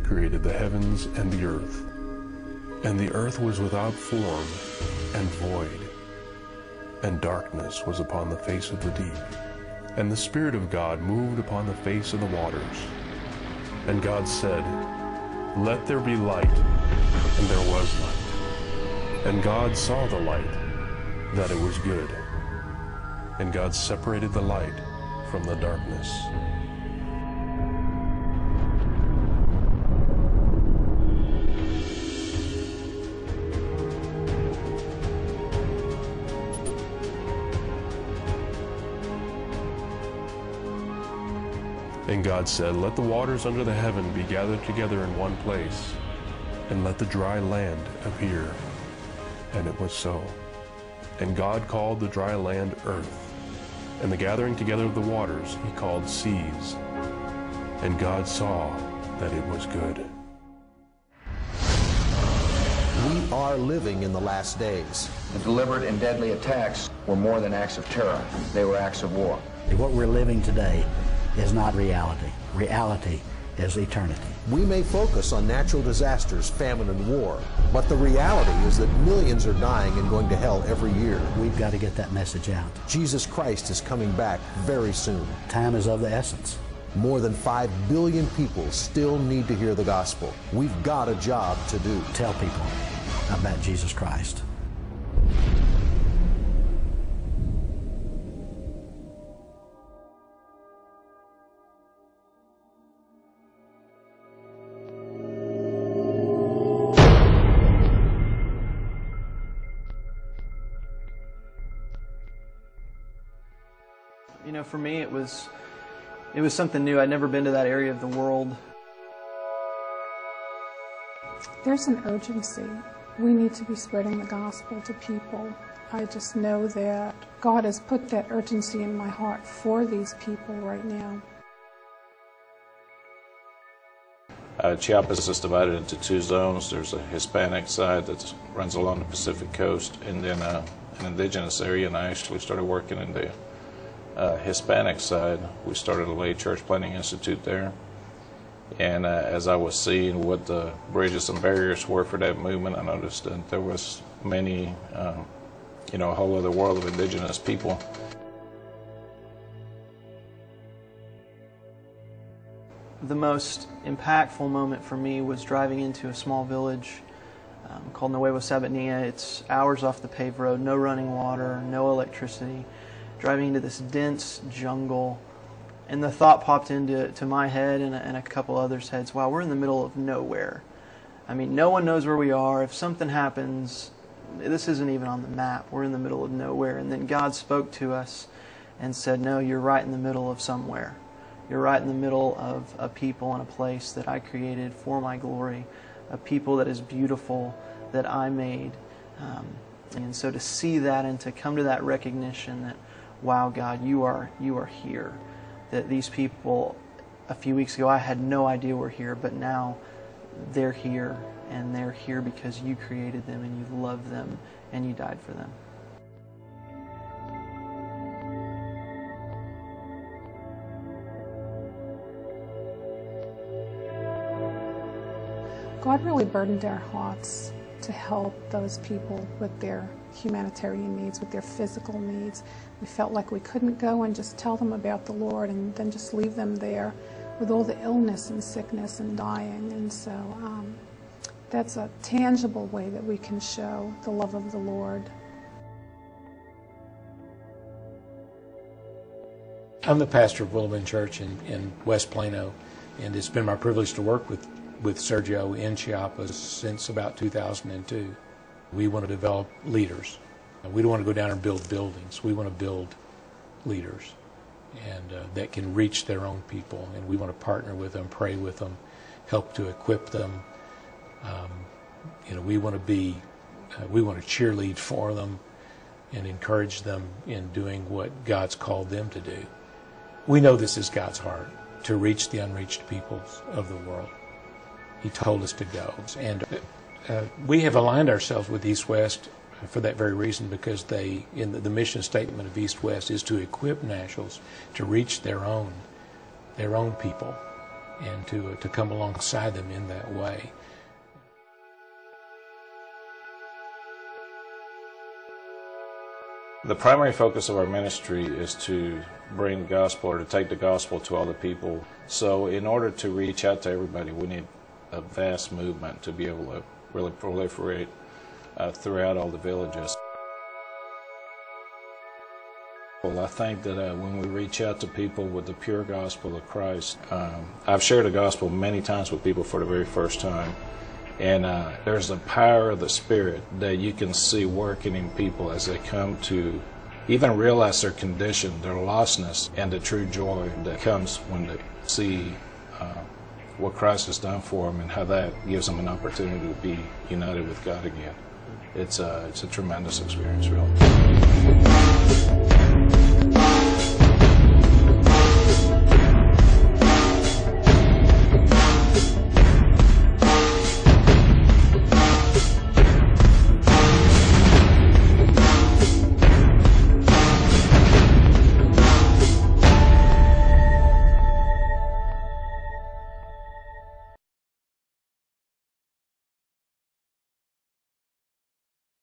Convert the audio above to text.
created the heavens and the earth. And the earth was without form and void, and darkness was upon the face of the deep. And the Spirit of God moved upon the face of the waters. And God said, "Let there be light," and there was light. And God saw the light, that it was good. And God separated the light from the darkness. And God said, "Let the waters under the heaven be gathered together in one place, and let the dry land appear." And it was so. And God called the dry land earth, and the gathering together of the waters he called seas. And God saw that it was good. We are living in the last days. The deliberate and deadly attacks were more than acts of terror. They were acts of war. What we're living today is not reality. Reality is eternity. We may focus on natural disasters, famine, and war, but the reality is that millions are dying and going to hell every year. We've got to get that message out. Jesus Christ is coming back very soon. Time is of the essence. More than 5 billion people still need to hear the gospel. We've got a job to do. Tell people about Jesus Christ. You know, for me, it was something new. I'd never been to that area of the world. There's an urgency. We need to be spreading the gospel to people. I just know that God has put that urgency in my heart for these people right now. Chiapas is divided into 2 zones. There's a Hispanic side that runs along the Pacific coast, and then an indigenous area, and I actually started working in the Hispanic side. We started a lay church planting institute there, and as I was seeing what the bridges and barriers were for that movement, I noticed that there was many, a whole other world of indigenous people. The most impactful moment for me was driving into a small village called Nuevo Sabanilla. It's hours off the paved road, no running water, no electricity. Driving into this dense jungle, and the thought popped into my head and a couple others' heads, wow, we're in the middle of nowhere. I mean, no one knows where we are. If something happens, this isn't even on the map. We're in the middle of nowhere. And then God spoke to us and said, no, you're right in the middle of somewhere. You're right in the middle of a people and a place that I created for my glory, a people that is beautiful, that I made. And so to see that and to come to that recognition that, wow, God, you are here. That these people, a few weeks ago, I had no idea were here, but now they're here, and they're here because you created them, and you love them, and you died for them. God really burdened our hearts to help those people with their humanitarian needs, with their physical needs. We felt like we couldn't go and just tell them about the Lord and then just leave them there with all the illness and sickness and dying. And so that's a tangible way that we can show the love of the Lord. I'm the pastor of Willow Bend Church in West Plano, and it's been my privilege to work with Sergio in Chiapas since about 2002. We want to develop leaders. We don't want to go down and build buildings. We want to build leaders and that can reach their own people. And we want to partner with them, pray with them, help to equip them. We want to cheerlead for them and encourage them in doing what God's called them to do. We know this is God's heart, to reach the unreached peoples of the world. He told us to go. And we have aligned ourselves with East West for that very reason, because the mission statement of East West is to equip nationals to reach their own people and to come alongside them in that way. The primary focus of our ministry is to bring the gospel, or to take the gospel to all the people. So in order to reach out to everybody, we need a vast movement to be able to really proliferate throughout all the villages. Well, I think that when we reach out to people with the pure gospel of Christ, I've shared the gospel many times with people for the very first time. And there's a power of the Spirit that you can see working in people as they come to even realize their condition, their lostness, and the true joy that comes when they see what Christ has done for them and how that gives them an opportunity to be united with God again. It's a tremendous experience, really.